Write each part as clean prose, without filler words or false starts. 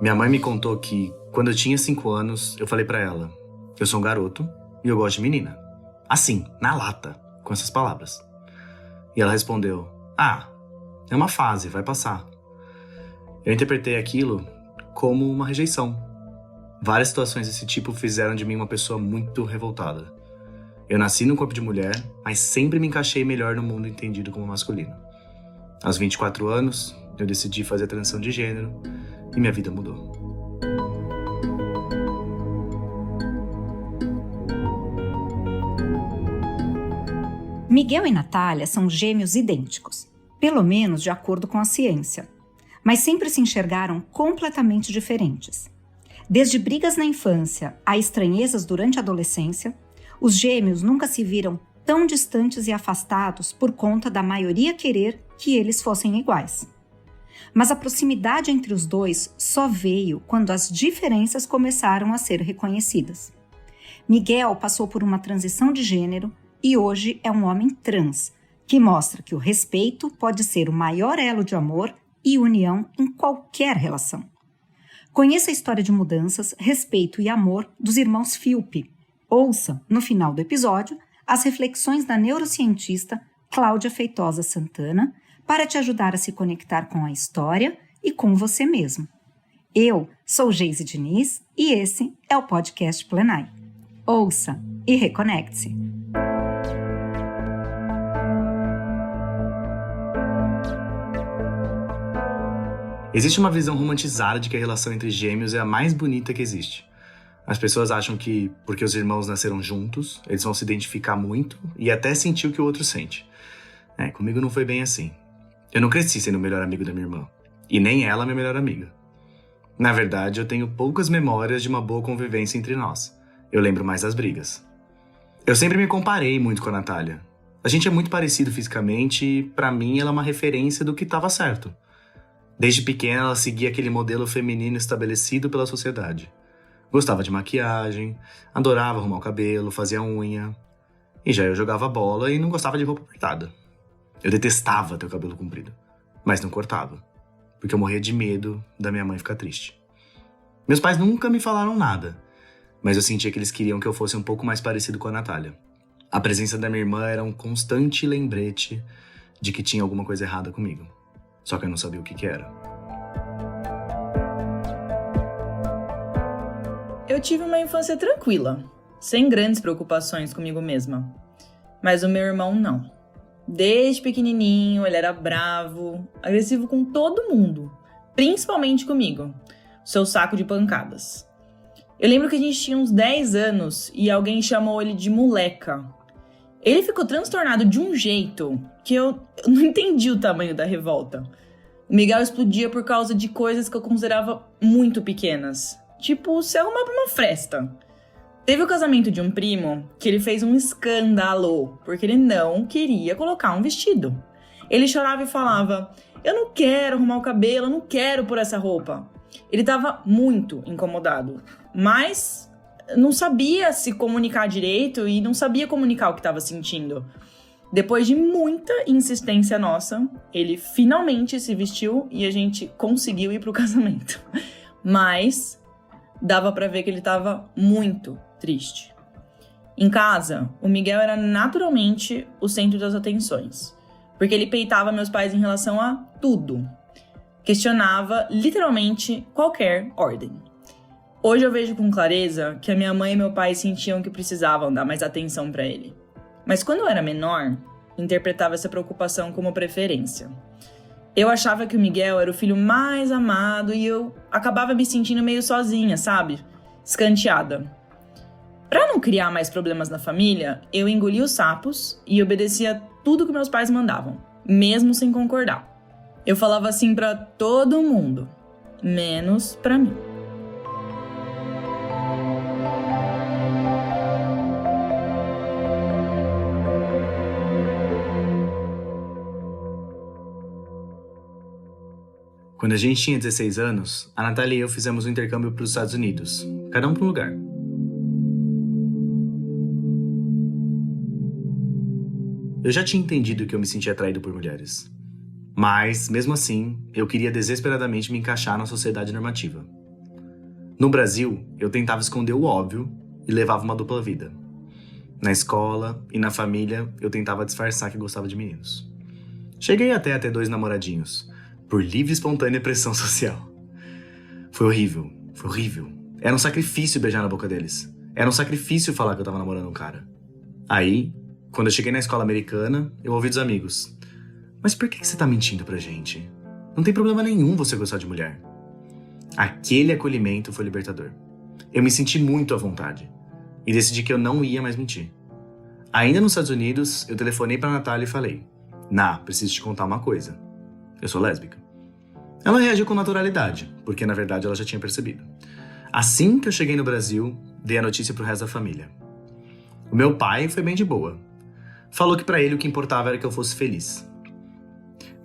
Minha mãe me contou que, quando eu tinha 5 anos, eu falei pra ela: eu sou um garoto e eu gosto de menina. Assim, na lata, com essas palavras. E ela respondeu: é uma fase, vai passar. Eu interpretei aquilo como uma rejeição. Várias situações desse tipo fizeram de mim uma pessoa muito revoltada. Eu nasci num corpo de mulher, mas sempre me encaixei melhor no mundo entendido como masculino. Aos 24 anos, eu decidi fazer a transição de gênero e minha vida mudou. Miguel e Natália são gêmeos idênticos, pelo menos de acordo com a ciência, mas sempre se enxergaram completamente diferentes. Desde brigas na infância a estranhezas durante a adolescência, os gêmeos nunca se viram tão distantes e afastados por conta da maioria querer que eles fossem iguais. Mas a proximidade entre os dois só veio quando as diferenças começaram a ser reconhecidas. Miguel passou por uma transição de gênero e hoje é um homem trans, que mostra que o respeito pode ser o maior elo de amor e união em qualquer relação. Conheça a história de mudanças, respeito e amor dos irmãos Philp. Ouça, no final do episódio, as reflexões da neurocientista Cláudia Feitosa Santana para te ajudar a se conectar com a história e com você mesmo. Eu sou Geise Diniz e esse é o podcast Plenai. Ouça e reconecte-se. Existe uma visão romantizada de que a relação entre gêmeos é a mais bonita que existe. As pessoas acham que, porque os irmãos nasceram juntos, eles vão se identificar muito e até sentir o que o outro sente. Comigo não foi bem assim. Eu não cresci sendo o melhor amigo da minha irmã. E nem ela minha melhor amiga. Na verdade, eu tenho poucas memórias de uma boa convivência entre nós. Eu lembro mais das brigas. Eu sempre me comparei muito com a Natália. A gente é muito parecido fisicamente e, pra mim, ela é uma referência do que estava certo. Desde pequena, ela seguia aquele modelo feminino estabelecido pela sociedade. Gostava de maquiagem, adorava arrumar o cabelo, fazia unha. E já eu jogava bola e não gostava de roupa apertada. Eu detestava ter o cabelo comprido, mas não cortava, porque eu morria de medo da minha mãe ficar triste. Meus pais nunca me falaram nada, mas eu sentia que eles queriam que eu fosse um pouco mais parecido com a Natália. A presença da minha irmã era um constante lembrete de que tinha alguma coisa errada comigo, só que eu não sabia o que era. Eu tive uma infância tranquila, sem grandes preocupações comigo mesma. Mas o meu irmão não. Desde pequenininho, ele era bravo, agressivo com todo mundo, principalmente comigo, seu saco de pancadas. Eu lembro que a gente tinha uns 10 anos e alguém chamou ele de moleca. Ele ficou transtornado de um jeito que eu não entendi o tamanho da revolta. O Miguel explodia por causa de coisas que eu considerava muito pequenas. Tipo, se arrumar pra uma festa. Teve o casamento de um primo que ele fez um escândalo, porque ele não queria colocar um vestido. Ele chorava e falava: eu não quero arrumar o cabelo, eu não quero pôr essa roupa. Ele tava muito incomodado, mas não sabia se comunicar direito e não sabia comunicar o que estava sentindo. Depois de muita insistência nossa, ele finalmente se vestiu e a gente conseguiu ir pro casamento. Mas dava pra ver que ele tava muito triste. Em casa, o Miguel era naturalmente o centro das atenções, porque ele peitava meus pais em relação a tudo. Questionava literalmente qualquer ordem. Hoje eu vejo com clareza que a minha mãe e meu pai sentiam que precisavam dar mais atenção pra ele. Mas quando eu era menor, interpretava essa preocupação como preferência. Eu achava que o Miguel era o filho mais amado e eu acabava me sentindo meio sozinha, sabe? Escanteada. Pra não criar mais problemas na família, eu engolia os sapos e obedecia tudo que meus pais mandavam, mesmo sem concordar. Eu falava assim pra todo mundo, menos pra mim. Quando a gente tinha 16 anos, a Natália e eu fizemos um intercâmbio para os Estados Unidos, cada um para um lugar. Eu já tinha entendido que eu me sentia atraído por mulheres. Mas, mesmo assim, eu queria desesperadamente me encaixar na sociedade normativa. No Brasil, eu tentava esconder o óbvio e levava uma dupla vida. Na escola e na família, eu tentava disfarçar que gostava de meninos. Cheguei até a ter 2 namoradinhos, por livre e espontânea pressão social. Foi horrível. Era um sacrifício beijar na boca deles. Era um sacrifício falar que eu tava namorando um cara. Aí, quando eu cheguei na escola americana, eu ouvi dos amigos: mas por que você tá mentindo pra gente? Não tem problema nenhum você gostar de mulher. Aquele acolhimento foi libertador. Eu me senti muito à vontade e decidi que eu não ia mais mentir. Ainda nos Estados Unidos, eu telefonei pra Natália e falei: preciso te contar uma coisa. Eu sou lésbica. Ela reagiu com naturalidade, porque na verdade ela já tinha percebido. Assim que eu cheguei no Brasil, dei a notícia pro resto da família. O meu pai foi bem de boa. Falou que pra ele o que importava era que eu fosse feliz.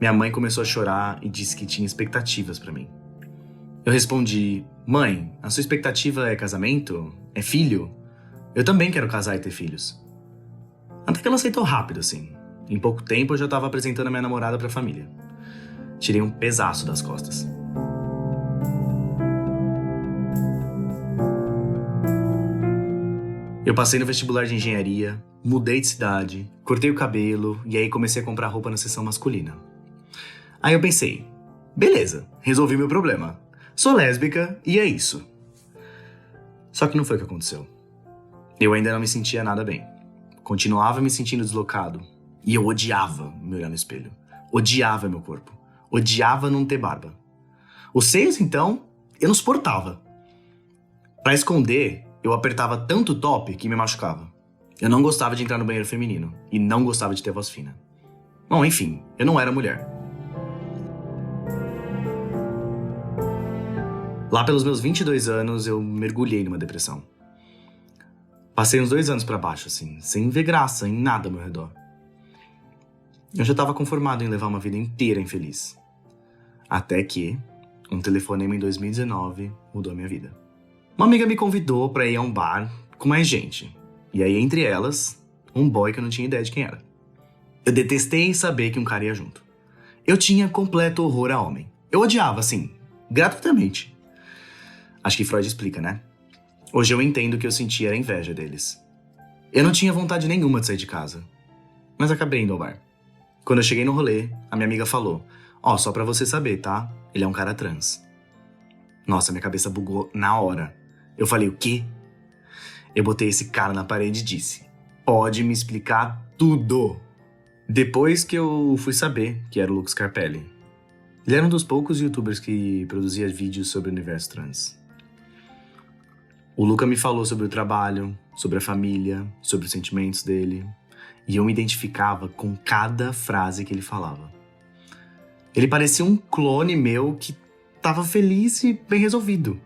Minha mãe começou a chorar e disse que tinha expectativas pra mim. Eu respondi: mãe, a sua expectativa é casamento? É filho? Eu também quero casar e ter filhos. Até que ela aceitou rápido, assim. Em pouco tempo eu já estava apresentando a minha namorada pra família. Tirei um pesaço das costas. Eu passei no vestibular de engenharia, mudei de cidade, cortei o cabelo e aí comecei a comprar roupa na seção masculina. Aí eu pensei: beleza, resolvi meu problema. Sou lésbica e é isso. Só que não foi o que aconteceu. Eu ainda não me sentia nada bem. Continuava me sentindo deslocado. E eu odiava me olhar no espelho. Odiava meu corpo. Odiava não ter barba. Os seios, então, eu não suportava. Pra esconder, eu apertava tanto o top que me machucava. Eu não gostava de entrar no banheiro feminino. E não gostava de ter voz fina. Bom, enfim, eu não era mulher. Lá pelos meus 22 anos, eu mergulhei numa depressão. Passei uns 2 anos pra baixo, assim, sem ver graça em nada ao meu redor. Eu já estava conformado em levar uma vida inteira infeliz. Até que um telefonema em 2019 mudou a minha vida. Uma amiga me convidou pra ir a um bar com mais gente. E aí, entre elas, um boy que eu não tinha ideia de quem era. Eu detestei saber que um cara ia junto. Eu tinha completo horror a homem. Eu odiava, assim, gratuitamente. Acho que Freud explica, né? Hoje eu entendo que eu sentia era inveja deles. Eu não tinha vontade nenhuma de sair de casa. Mas acabei indo ao bar. Quando eu cheguei no rolê, a minha amiga falou: só pra você saber, tá? Ele é um cara trans. Nossa, minha cabeça bugou na hora. Eu falei: o quê? Eu botei esse cara na parede e disse: pode me explicar tudo. Depois que eu fui saber que era o Lucas Carpelli. Ele era um dos poucos youtubers que produzia vídeos sobre o universo trans. O Luca me falou sobre o trabalho, sobre a família, sobre os sentimentos dele. E eu me identificava com cada frase que ele falava. Ele parecia um clone meu que estava feliz e bem resolvido.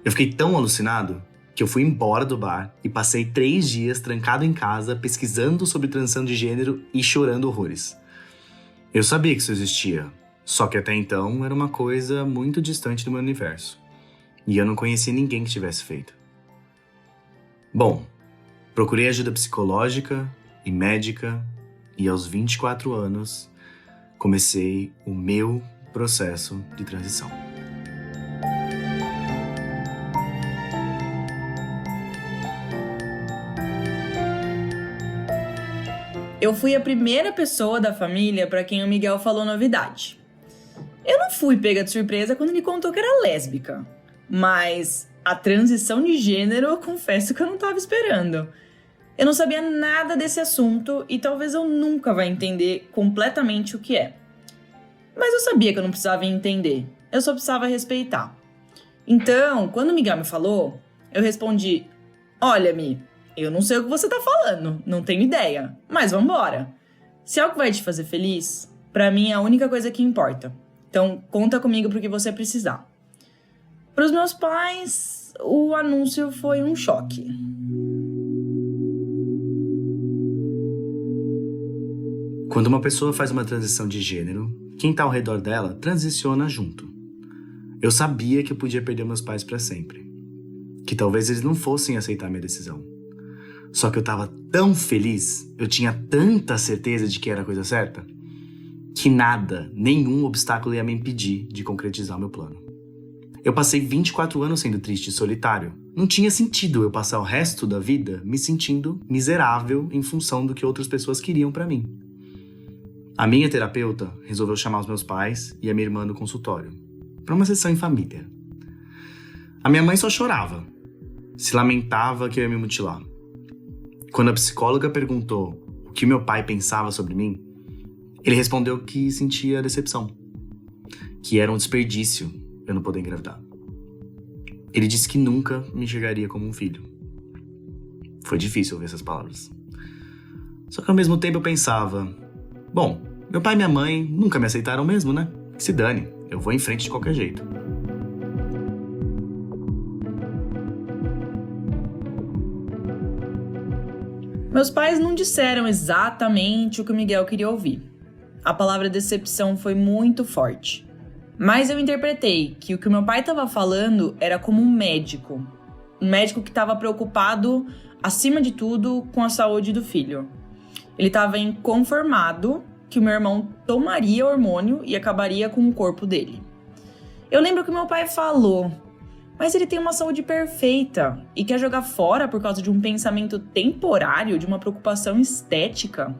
Eu fiquei tão alucinado que eu fui embora do bar e passei 3 dias trancado em casa pesquisando sobre transição de gênero e chorando horrores. Eu sabia que isso existia, só que até então era uma coisa muito distante do meu universo. E eu não conhecia ninguém que tivesse feito. Bom, procurei ajuda psicológica e médica e aos 24 anos comecei o meu processo de transição. Eu fui a primeira pessoa da família para quem o Miguel falou novidade. Eu não fui pega de surpresa quando ele contou que era lésbica. Mas a transição de gênero, eu confesso que eu não estava esperando. Eu não sabia nada desse assunto e talvez eu nunca vá entender completamente o que é. Mas eu sabia que eu não precisava entender, eu só precisava respeitar. Então, quando o Miguel me falou, eu respondi: olha, Mi, eu não sei o que você tá falando, não tenho ideia, mas vambora. Se é o que vai te fazer feliz, pra mim é a única coisa que importa. Então, conta comigo pro que você precisar. Para os meus pais, o anúncio foi um choque. Quando uma pessoa faz uma transição de gênero, quem tá ao redor dela transiciona junto. Eu sabia que eu podia perder meus pais para sempre. Que talvez eles não fossem aceitar minha decisão. Só que eu tava tão feliz, eu tinha tanta certeza de que era a coisa certa, que nada, nenhum obstáculo ia me impedir de concretizar meu plano. Eu passei 24 anos sendo triste e solitário. Não tinha sentido eu passar o resto da vida me sentindo miserável em função do que outras pessoas queriam pra mim. A minha terapeuta resolveu chamar os meus pais e a minha irmã no consultório, pra uma sessão em família. A minha mãe só chorava, se lamentava que eu ia me mutilar. Quando a psicóloga perguntou o que meu pai pensava sobre mim, ele respondeu que sentia decepção, que era um desperdício eu não poder engravidar. Ele disse que nunca me enxergaria como um filho. Foi difícil ouvir essas palavras. Só que ao mesmo tempo eu pensava, bom, meu pai e minha mãe nunca me aceitaram mesmo, né? Que se dane, eu vou em frente de qualquer jeito. Meus pais não disseram exatamente o que o Miguel queria ouvir. A palavra decepção foi muito forte. Mas eu interpretei que o que o meu pai estava falando era como um médico. Um médico que estava preocupado, acima de tudo, com a saúde do filho. Ele estava inconformado que o meu irmão tomaria hormônio e acabaria com o corpo dele. Eu lembro que meu pai falou, mas ele tem uma saúde perfeita e quer jogar fora por causa de um pensamento temporário, de uma preocupação estética.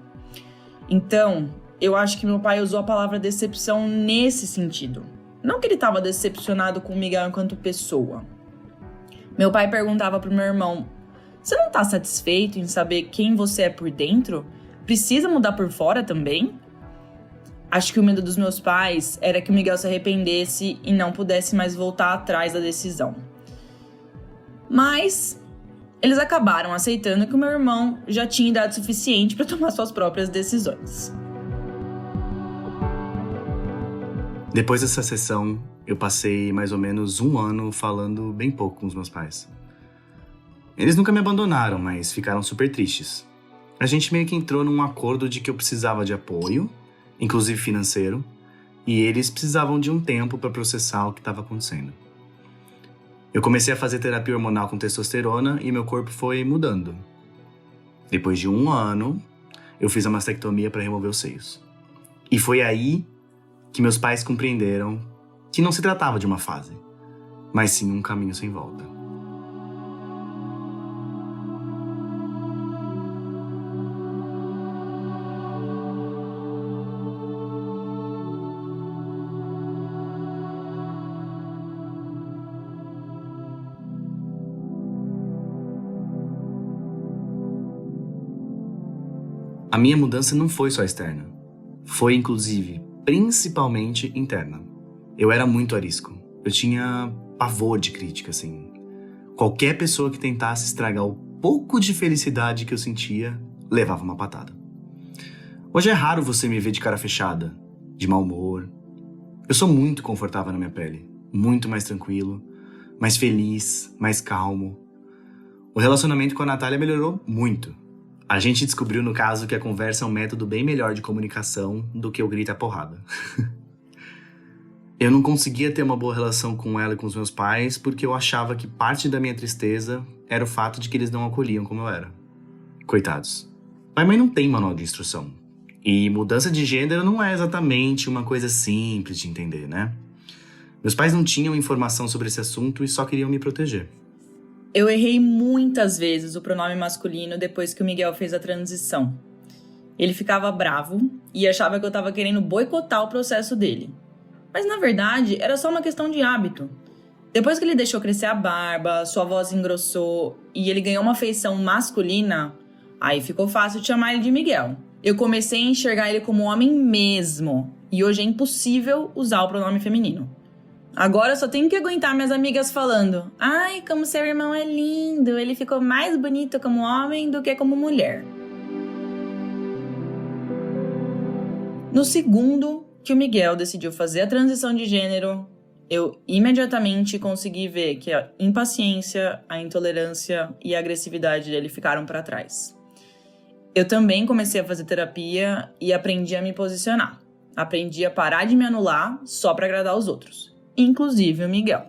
Então, eu acho que meu pai usou a palavra decepção nesse sentido. Não que ele estava decepcionado com o Miguel enquanto pessoa. Meu pai perguntava pro meu irmão, você não tá satisfeito em saber quem você é por dentro? Precisa mudar por fora também? Acho que o medo dos meus pais era que o Miguel se arrependesse e não pudesse mais voltar atrás da decisão. Mas eles acabaram aceitando que o meu irmão já tinha idade suficiente para tomar suas próprias decisões. Depois dessa sessão, eu passei mais ou menos 1 ano falando bem pouco com os meus pais. Eles nunca me abandonaram, mas ficaram super tristes. A gente meio que entrou num acordo de que eu precisava de apoio, inclusive financeiro, e eles precisavam de um tempo para processar o que estava acontecendo. Eu comecei a fazer terapia hormonal com testosterona e meu corpo foi mudando. Depois de 1 ano, eu fiz a mastectomia para remover os seios. E foi aí que meus pais compreenderam que não se tratava de uma fase, mas sim um caminho sem volta. A minha mudança não foi só externa. Foi, inclusive, principalmente interna. Eu era muito arisco. Eu tinha pavor de crítica, assim. Qualquer pessoa que tentasse estragar o pouco de felicidade que eu sentia, levava uma patada. Hoje é raro você me ver de cara fechada, de mau humor. Eu sou muito confortável na minha pele. Muito mais tranquilo, mais feliz, mais calmo. O relacionamento com a Natália melhorou muito. A gente descobriu, no caso, que a conversa é um método bem melhor de comunicação do que o grito e a porrada. Eu não conseguia ter uma boa relação com ela e com os meus pais porque eu achava que parte da minha tristeza era o fato de que eles não acolhiam como eu era. Coitados. Pai e mãe não tem manual de instrução. E mudança de gênero não é exatamente uma coisa simples de entender, né? Meus pais não tinham informação sobre esse assunto e só queriam me proteger. Eu errei muitas vezes o pronome masculino depois que o Miguel fez a transição. Ele ficava bravo e achava que eu estava querendo boicotar o processo dele. Mas na verdade era só uma questão de hábito. Depois que ele deixou crescer a barba, sua voz engrossou e ele ganhou uma feição masculina, aí ficou fácil de chamar ele de Miguel. Eu comecei a enxergar ele como homem mesmo e hoje é impossível usar o pronome feminino. Agora eu só tenho que aguentar minhas amigas falando, ai, como seu irmão é lindo, ele ficou mais bonito como homem do que como mulher. No segundo que o Miguel decidiu fazer a transição de gênero, eu imediatamente consegui ver que a impaciência, a intolerância e a agressividade dele ficaram para trás. Eu também comecei a fazer terapia e aprendi a me posicionar. Aprendi a parar de me anular só para agradar os outros. Inclusive o Miguel.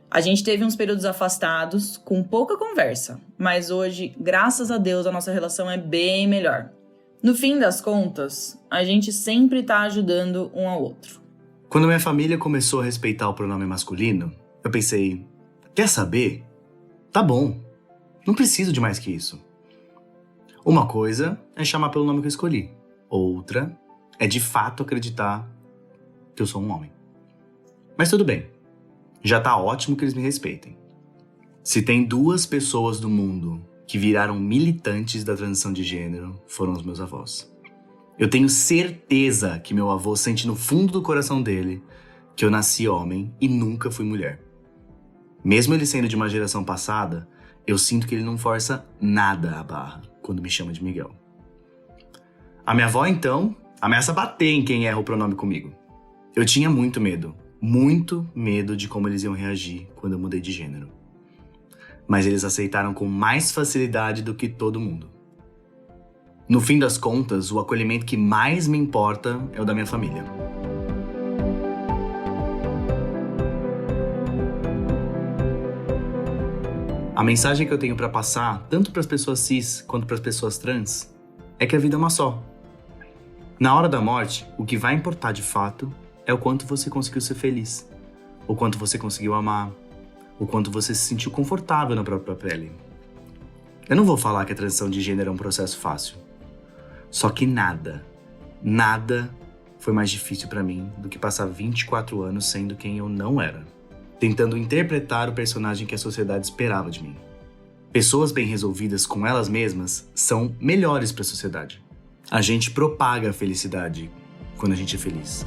A gente teve uns períodos afastados, com pouca conversa, mas hoje, graças a Deus, a nossa relação é bem melhor. No fim das contas, a gente sempre tá ajudando um ao outro. Quando minha família começou a respeitar o pronome masculino, eu pensei, quer saber? Tá bom, não preciso de mais que isso. Uma coisa é chamar pelo nome que eu escolhi, outra é de fato acreditar que eu sou um homem. Mas tudo bem, já tá ótimo que eles me respeitem. Se tem 2 pessoas do mundo que viraram militantes da transição de gênero, foram os meus avós. Eu tenho certeza que meu avô sente no fundo do coração dele que eu nasci homem e nunca fui mulher. Mesmo ele sendo de uma geração passada, eu sinto que ele não força nada a barra quando me chama de Miguel. A minha avó, então, ameaça bater em quem erra o pronome comigo. Eu tinha muito medo de como eles iam reagir quando eu mudei de gênero. Mas eles aceitaram com mais facilidade do que todo mundo. No fim das contas, o acolhimento que mais me importa é o da minha família. A mensagem que eu tenho para passar, tanto para as pessoas cis quanto para as pessoas trans, é que a vida é uma só. Na hora da morte, o que vai importar de fato é o quanto você conseguiu ser feliz, o quanto você conseguiu amar, o quanto você se sentiu confortável na própria pele. Eu não vou falar que a transição de gênero é um processo fácil. Só que nada foi mais difícil pra mim do que passar 24 anos sendo quem eu não era, tentando interpretar o personagem que a sociedade esperava de mim. Pessoas bem resolvidas com elas mesmas são melhores pra sociedade. A gente propaga a felicidade quando a gente é feliz.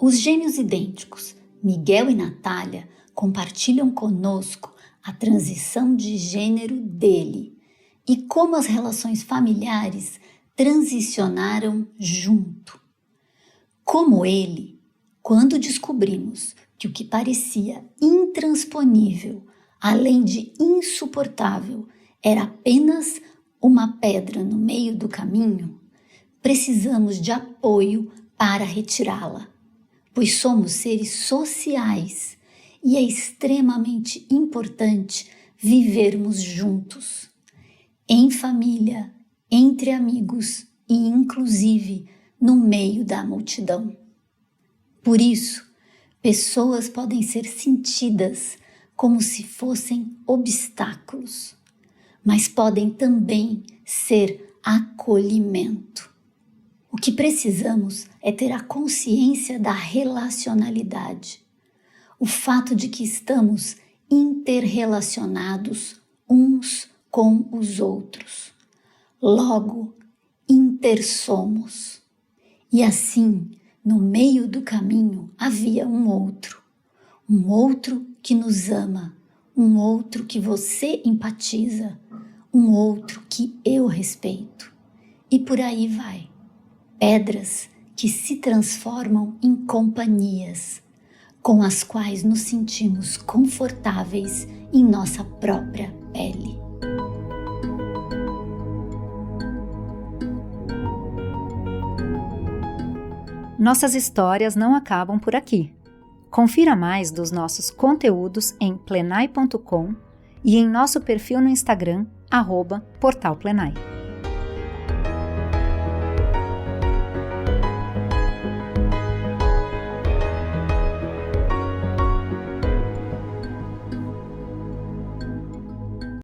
Os gêmeos idênticos, Miguel e Natália, compartilham conosco a transição de gênero dele e como as relações familiares transicionaram junto. Como ele, quando descobrimos que o que parecia intransponível, além de insuportável, era apenas uma pedra no meio do caminho, precisamos de apoio para retirá-la. Pois somos seres sociais e é extremamente importante vivermos juntos, em família, entre amigos e, inclusive, no meio da multidão. Por isso, pessoas podem ser sentidas como se fossem obstáculos, mas podem também ser acolhimento. O que precisamos é ter a consciência da relacionalidade, o fato de que estamos interrelacionados uns com os outros. Logo, intersomos. E assim, no meio do caminho havia um outro que nos ama, um outro que você empatiza, um outro que eu respeito. E por aí vai. Pedras que se transformam em companhias, com as quais nos sentimos confortáveis em nossa própria pele. Nossas histórias não acabam por aqui. Confira mais dos nossos conteúdos em plenai.com e em nosso perfil no Instagram, @portalplenai.